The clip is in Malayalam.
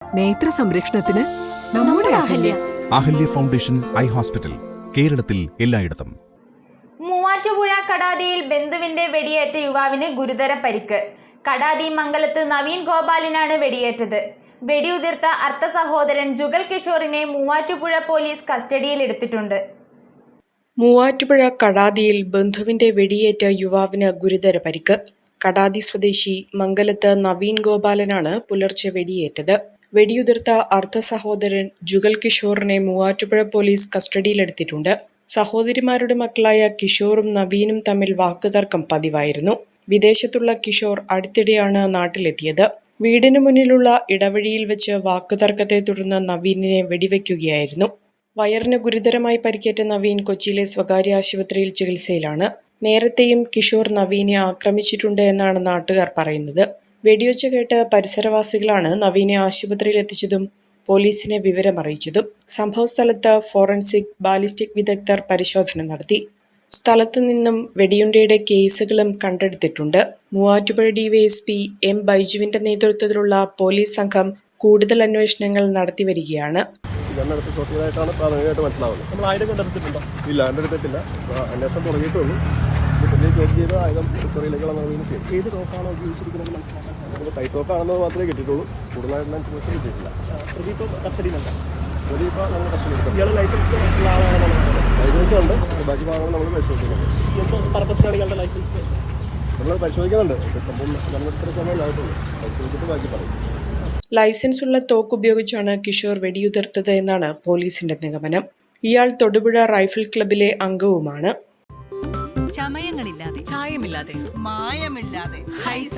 നേത്ര സംരക്ഷണത്തിന് നമ്മുടെ Ahalya. Ahalya foundation eye hospital, കേരളത്തിൽ എല്ലായിടത്തും. മൂവാറ്റുപുഴ കടാതിയിൽ ബന്ധുവിന്റെ വെടിയേറ്റ യുവാവിന് ഗുരുതര പരിക്ക്. കടാതി മംഗലത്ത് നവീൻ ഗോപാലിനാണ് വെടിയേറ്റത്. വെടിയുതിർത്ത അർദ്ധ സഹോദരൻ ജുഗൽ കിഷോറിനെ മൂവാറ്റുപുഴ പോലീസ് കസ്റ്റഡിയിലെടുത്തിട്ടുണ്ട്. മൂവാറ്റുപുഴ കടാതിയിൽ ബന്ധുവിന്റെ വെടിയേറ്റ യുവാവിന് ഗുരുതര പരിക്ക്. കടാതി സ്വദേശി മംഗലത്ത് നവീൻ ഗോപാലനാണ് പുലർച്ചെ വെടിയേറ്റത്. വെടിയുതിർത്ത അർദ്ധ സഹോദരൻ ജുഗൽ കിഷോറിനെ മൂവാറ്റുപുഴ പോലീസ് കസ്റ്റഡിയിലെടുത്തിട്ടുണ്ട്. സഹോദരിമാരുടെ മക്കളായ കിഷോറും നവീനും തമ്മിൽ വാക്കുതർക്കം പതിവായിരുന്നു. വിദേശത്തുള്ള കിഷോർ അടുത്തിടെയാണ് നാട്ടിലെത്തിയത്. വീടിനു മുന്നിലുള്ള ഇടവഴിയിൽ വെച്ച് വാക്കുതർക്കത്തെ തുടർന്ന് നവീനിനെ വെടിവെക്കുകയായിരുന്നു. വയറിന് ഗുരുതരമായി പരിക്കേറ്റ നവീൻ കൊച്ചിയിലെ സ്വകാര്യ ആശുപത്രിയിൽ ചികിത്സയിലാണ്. നേരത്തെയും കിഷോർ നവീനെ ആക്രമിച്ചിട്ടുണ്ട് എന്നാണ് നാട്ടുകാർ പറയുന്നത്. വെടിയൊച്ച കേട്ട് പരിസരവാസികളാണ് നവീനെ ആശുപത്രിയിൽ എത്തിച്ചതും പോലീസിനെ വിവരമറിയിച്ചതും. സംഭവസ്ഥലത്ത് ഫോറൻസിക് ബാലിസ്റ്റിക് വിദഗ്ധർ പരിശോധന നടത്തി. സ്ഥലത്തു നിന്നും വെടിയുണ്ടയുടെ കേസുകളും കണ്ടെടുത്തിട്ടുണ്ട്. മൂവാറ്റുപുഴ ഡിവൈഎസ്പി എം ബൈജുവിന്റെ നേതൃത്വത്തിലുള്ള പോലീസ് സംഘം കൂടുതൽ അന്വേഷണങ്ങൾ നടത്തിവരികയാണ്. ാണ് പ്രാഥമികമായിട്ട് മനസ്സിലാവുന്നത്. നമ്മൾ ആയുധം കണ്ടെടുത്തിട്ടുണ്ടോ? ഇല്ല, കണ്ടെടുത്തിട്ടില്ല. അന്വേഷണം തുടങ്ങിയിട്ടുള്ളൂ. പിന്നെ ജോലി ചെയ്ത ആയുധം റിക്കവറിയിലേക്കുള്ള ഏത് തോക്കാണോ ഉപയോഗിച്ചിരിക്കുന്നത് മനസ്സിലാക്കാൻ കൈ തോക്കാണെന്നത് മാത്രമേ കിട്ടിയിട്ടുള്ളൂ. കൂടുതലായിട്ടുള്ള ഇൻഫർമേഷൻ കിട്ടിയിട്ടില്ല. പ്രതിപ്പോൾ കസ്റ്റഡിയിലുണ്ട്. പ്രതിപ്പോൾ നമ്മൾ കസ്റ്റഡിയിൽ ലൈസൻസ് ഉണ്ട്. ബാക്കി ഭാഗങ്ങൾ നമ്മൾ പരിശോധിക്കുന്നുണ്ട്. പർപ്പസിനാണ് ഇയാളുടെ ലൈസൻസ് നമ്മൾ പരിശോധിക്കുന്നുണ്ട്. സംഭവം നടന്നിട്ട് സമയമായിട്ടുള്ളൂ. പരിശോധിച്ചിട്ട് ബാക്കി പറയും. ലൈസൻസ് ഉള്ള തോക്ക് ഉപയോഗിച്ചാണ് കിഷോർ വെടിയുതിർത്തത് എന്നാണ് പോലീസിന്റെ നിഗമനം. ഇയാൾ തൊടുപുഴ റൈഫിൾ ക്ലബിലെ അംഗവുമാണ്. ചമയങ്ങളില്ലാതെ, ചായമില്ലാതെ, മായമില്ലാതെ, ഹൈസ.